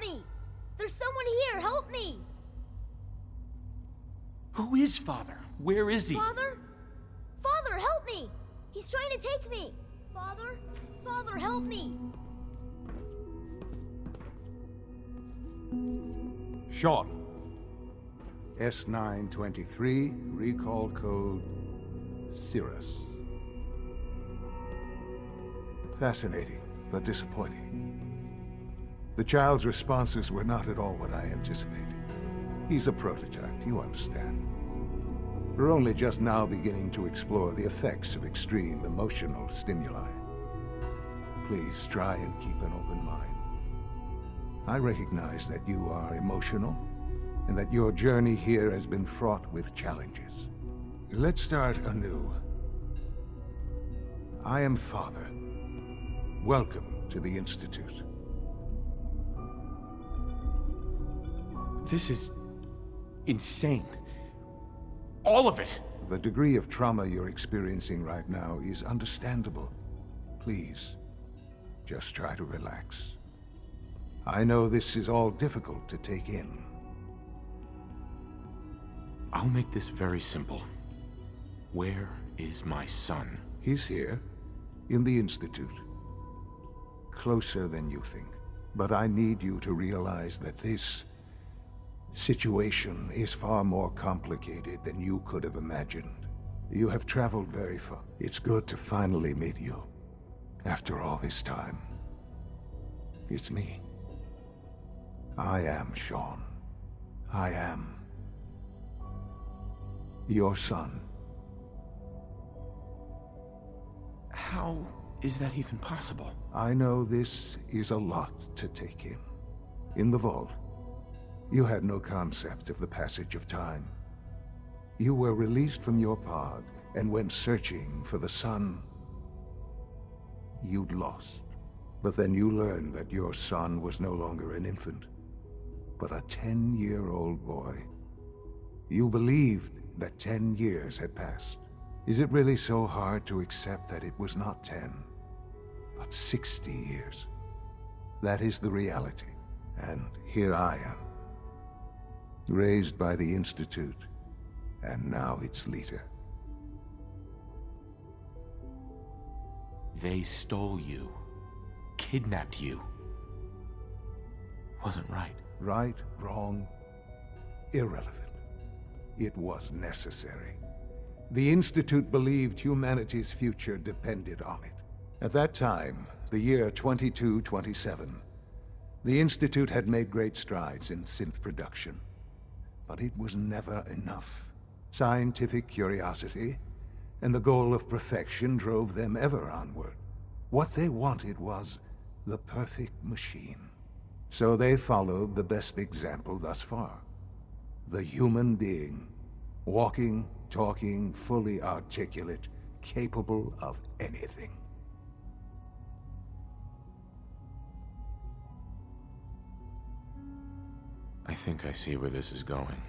me! There's someone here, help me! Who is Father? Where is he? Father? Father, help me! He's trying to take me! Father? Father, help me! Sean. S923, recall code Cirrus. Fascinating, but disappointing. The child's responses were not at all what I anticipated. He's a prototype, you understand. We're only just now beginning to explore the effects of extreme emotional stimuli. Please try and keep an open mind. I recognize that you are emotional, and that your journey here has been fraught with challenges. Let's start anew. I am Father. Welcome to the Institute. This is insane. All of it. The degree of trauma you're experiencing right now is understandable. Please, just try to relax. I know this is all difficult to take in. I'll make this very simple. Where is my son? He's here, in the Institute. Closer than you think. But I need you to realize that this situation is far more complicated than you could have imagined. You have traveled very far. It's good to finally meet you. After all this time. It's me. I am Sean. I am your son. How is that even possible? I know this is a lot to take in. In the vault, you had no concept of the passage of time. You were released from your pod and went searching for the son you'd lost. But then you learned that your son was no longer an infant, but a 10-year-old boy. You believed that 10 years had passed. Is it really so hard to accept that it was not 10, but 60 years? That is the reality, and here I am. Raised by the Institute, and now its leader. They stole you. Kidnapped you. Wasn't right. Right, wrong, irrelevant. It was necessary. The Institute believed humanity's future depended on it. At that time, the year 2227, the Institute had made great strides in synth production. But it was never enough. Scientific curiosity and the goal of perfection drove them ever onward. What they wanted was the perfect machine. So they followed the best example thus far. The human being. Walking, talking, fully articulate, capable of anything. I think I see where this is going.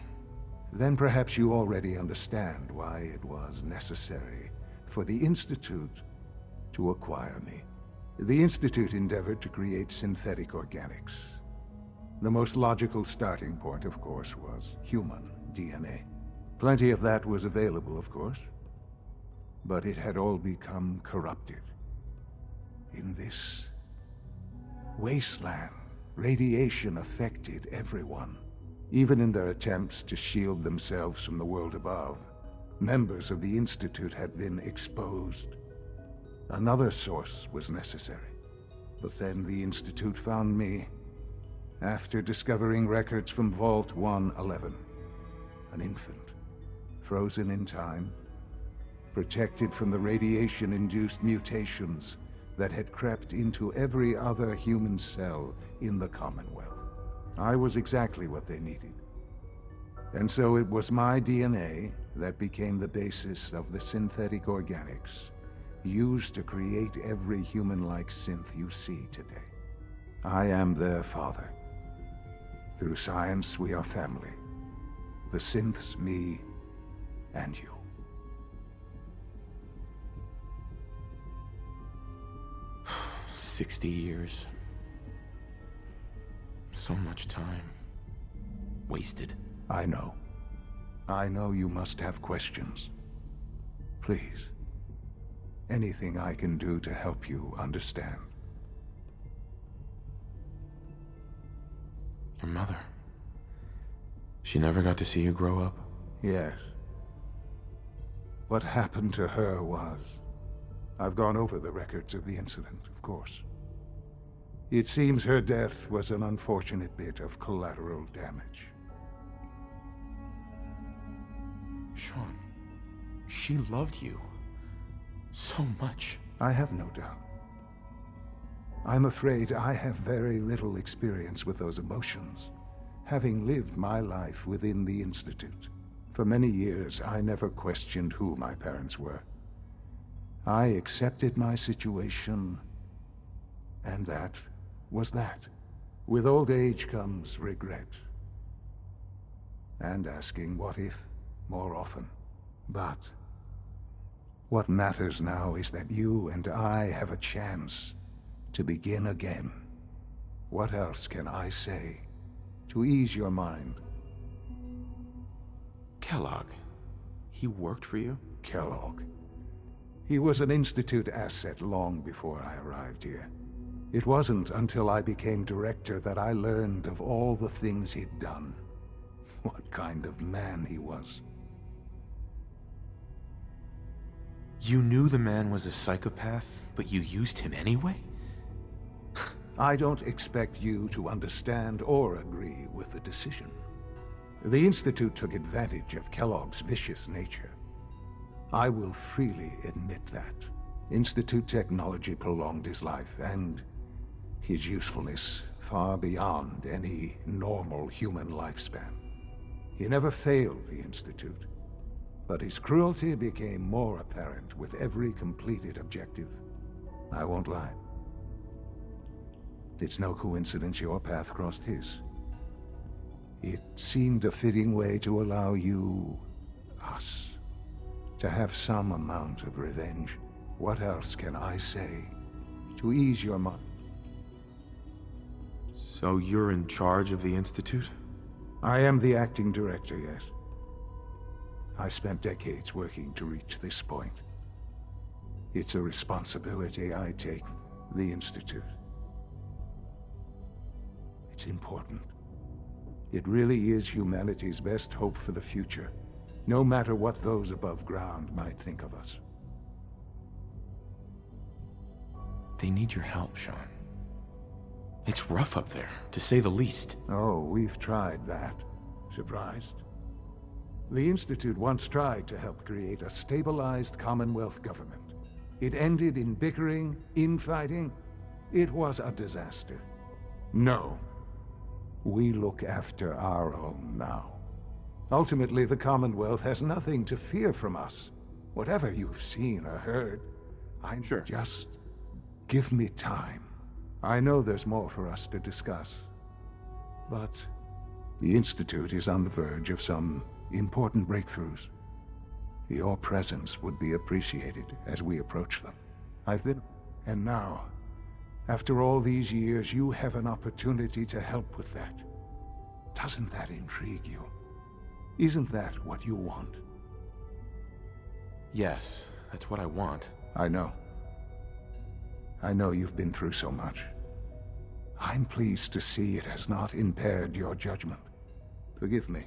Then perhaps you already understand why it was necessary for the Institute to acquire me. The Institute endeavored to create synthetic organics. The most logical starting point, of course, was human DNA. Plenty of that was available, of course, but it had all become corrupted. In this wasteland, radiation affected everyone. Even in their attempts to shield themselves from the world above, members of the Institute had been exposed. Another source was necessary. But then the Institute found me, after discovering records from Vault 111. An infant, frozen in time, protected from the radiation-induced mutations that had crept into every other human cell in the Commonwealth. I was exactly what they needed. And so it was my DNA that became the basis of the synthetic organics used to create every human-like synth you see today. I am their father. Through science, we are family. The synths, me, and you. "60 years. So much time. Wasted. I know. I know you must have questions. Please. Anything I can do to help you understand. Your mother. She never got to see you grow up? Yes. What happened to her was... I've gone over the records of the incident, of course. It seems her death was an unfortunate bit of collateral damage. Shaun, she loved you. So much. I have no doubt. I'm afraid I have very little experience with those emotions, having lived my life within the Institute. For many years, I never questioned who my parents were. I accepted my situation, and that was that. With old age comes regret. And asking what if more often. But what matters now is that you and I have a chance to begin again. What else can I say to ease your mind? Kellogg. He worked for you? Kellogg. He was an Institute asset long before I arrived here. It wasn't until I became director that I learned of all the things he'd done. What kind of man he was. You knew the man was a psychopath, but you used him anyway? I don't expect you to understand or agree with the decision. The Institute took advantage of Kellogg's vicious nature. I will freely admit that. Institute technology prolonged his life, and his usefulness far beyond any normal human lifespan. He never failed the Institute, but his cruelty became more apparent with every completed objective. I won't lie. It's no coincidence your path crossed his. It seemed a fitting way to allow you, us, to have some amount of revenge. What else can I say to ease your mind? So you're in charge of the Institute? I am the acting director, yes. I spent decades working to reach this point. It's a responsibility I take for the Institute. It's important. It really is humanity's best hope for the future, no matter what those above ground might think of us. They need your help, Shaun. It's rough up there, to say the least. Oh, we've tried that. Surprised? The Institute once tried to help create a stabilized Commonwealth government. It ended in bickering, infighting. It was a disaster. No. We look after our own now. Ultimately, the Commonwealth has nothing to fear from us. Whatever you've seen or heard, just give me time. I know there's more for us to discuss. But the Institute is on the verge of some important breakthroughs. Your presence would be appreciated as we approach them. And now, after all these years, you have an opportunity to help with that. Doesn't that intrigue you? Isn't that what you want? Yes, that's what I want. I know. I know you've been through so much. I'm pleased to see it has not impaired your judgment. Forgive me.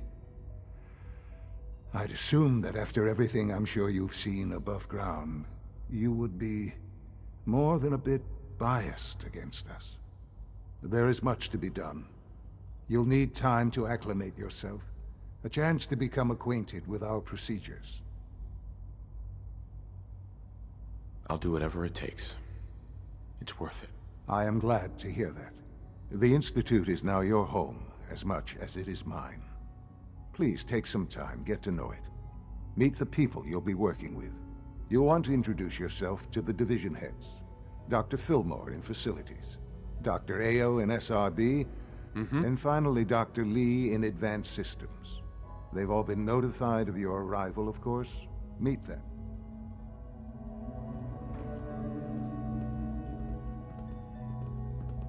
I'd assumed that after everything I'm sure you've seen above ground, you would be more than a bit biased against us. There is much to be done. You'll need time to acclimate yourself, a chance to become acquainted with our procedures. I'll do whatever it takes. It's worth it. I am glad to hear that. The Institute is now your home as much as it is mine. Please take some time, get to know it. Meet the people you'll be working with. You'll want to introduce yourself to the division heads. Dr. Fillmore in Facilities, Dr. Ayo in SRB, and finally Dr. Lee in Advanced Systems. They've all been notified of your arrival, of course. Meet them.